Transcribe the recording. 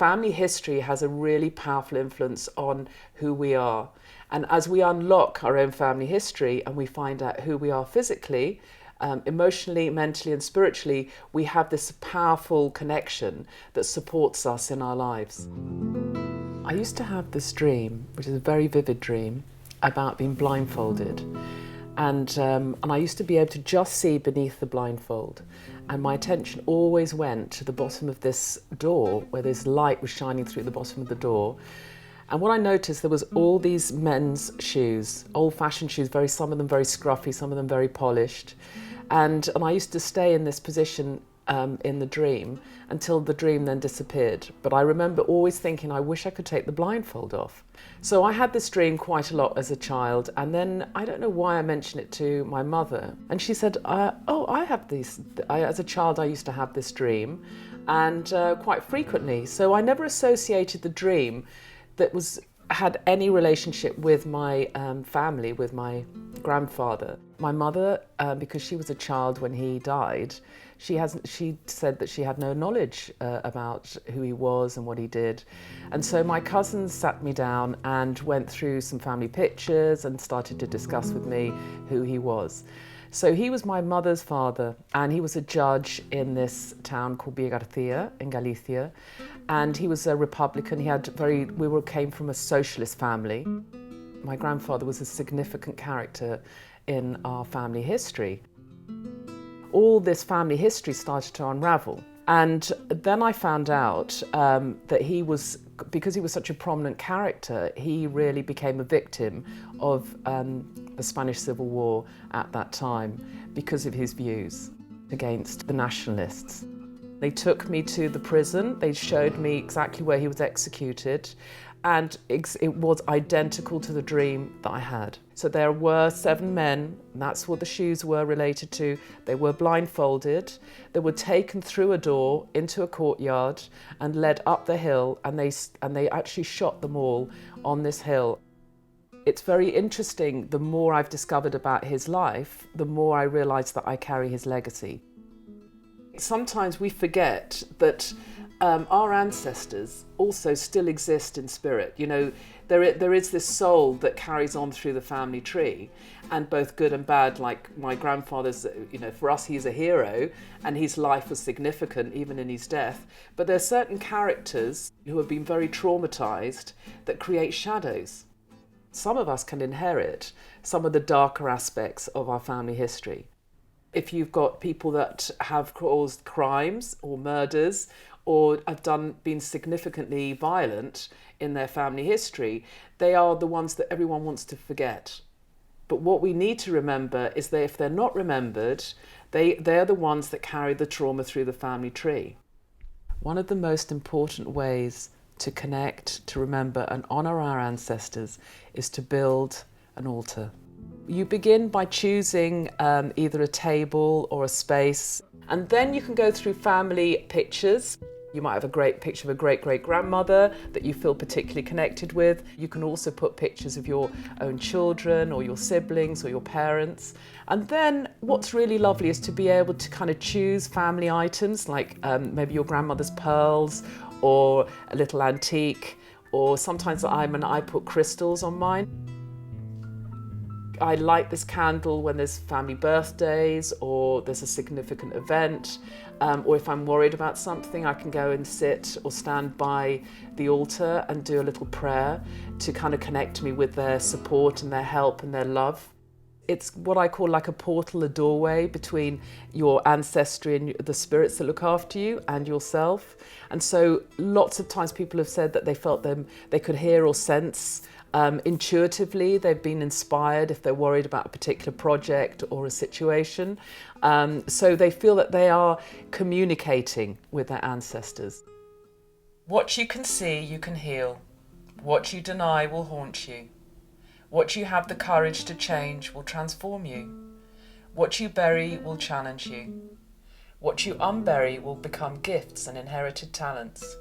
family history has a really powerful influence on who we are. And as we unlock our own family history and we find out who we are physically, emotionally, mentally, and spiritually, we have this powerful connection that supports us in our lives. I used to have this dream, which is a very vivid dream, about being blindfolded. And I used to be able to just see beneath the blindfold. And my attention always went to the bottom of this door where this light was shining through the bottom of the door. And what I noticed, there was all these men's shoes, old-fashioned shoes, some of them very scruffy, some of them very polished. And I used to stay in this position in the dream until the dream then disappeared. But I remember always thinking, I wish I could take the blindfold off. So I had this dream quite a lot as a child, and then I don't know why I mentioned it to my mother, and she said, I have these, as a child I used to have this dream, and quite frequently. So I never associated the dream that had any relationship with my family, with my grandfather. My mother, because she was a child when he died, she said that she had no knowledge about who he was and what he did. And so my cousins sat me down and went through some family pictures and started to discuss with me who he was. So he was my mother's father, and he was a judge in this town called Garcia in Galicia, and he was a Republican. We came from a socialist family. My grandfather was a significant character in our family history. All this family history started to unravel. And then I found out that because he was such a prominent character, he really became a victim of the Spanish Civil War at that time because of his views against the nationalists. They took me to the prison, they showed me exactly where he was executed, and it was identical to the dream that I had. So there were 7 men, and that's what the shoes were related to. They were blindfolded. They were taken through a door into a courtyard and led up the hill, and they actually shot them all on this hill. It's very interesting. The more I've discovered about his life, the more I realise that I carry his legacy. Sometimes we forget that our ancestors also still exist in spirit. You know, there is this soul that carries on through the family tree, and both good and bad. Like my grandfather's, you know, for us he's a hero and his life was significant even in his death. But there are certain characters who have been very traumatized that create shadows. Some of us can inherit some of the darker aspects of our family history. If you've got people that have caused crimes or murders or have been significantly violent in their family history, they are the ones that everyone wants to forget. But what we need to remember is that if they're not remembered, they're the ones that carry the trauma through the family tree. One of the most important ways to connect, to remember and honour our ancestors is to build an altar. You begin by choosing either a table or a space, and then you can go through family pictures. You might have a great picture of a great-great-grandmother that you feel particularly connected with. You can also put pictures of your own children or your siblings or your parents. And then what's really lovely is to be able to kind of choose family items like maybe your grandmother's pearls or a little antique, or sometimes I put crystals on mine. I light this candle when there's family birthdays or there's a significant event, or if I'm worried about something, I can go and sit or stand by the altar and do a little prayer to kind of connect me with their support and their help and their love. It's what I call like a portal, a doorway between your ancestry and the spirits that look after you and yourself. And so lots of times people have said that they felt they could hear or sense intuitively. They've been inspired if they're worried about a particular project or a situation. So they feel that they are communicating with their ancestors. What you can see, you can heal. What you deny will haunt you. What you have the courage to change will transform you. What you bury will challenge you. What you unbury will become gifts and inherited talents.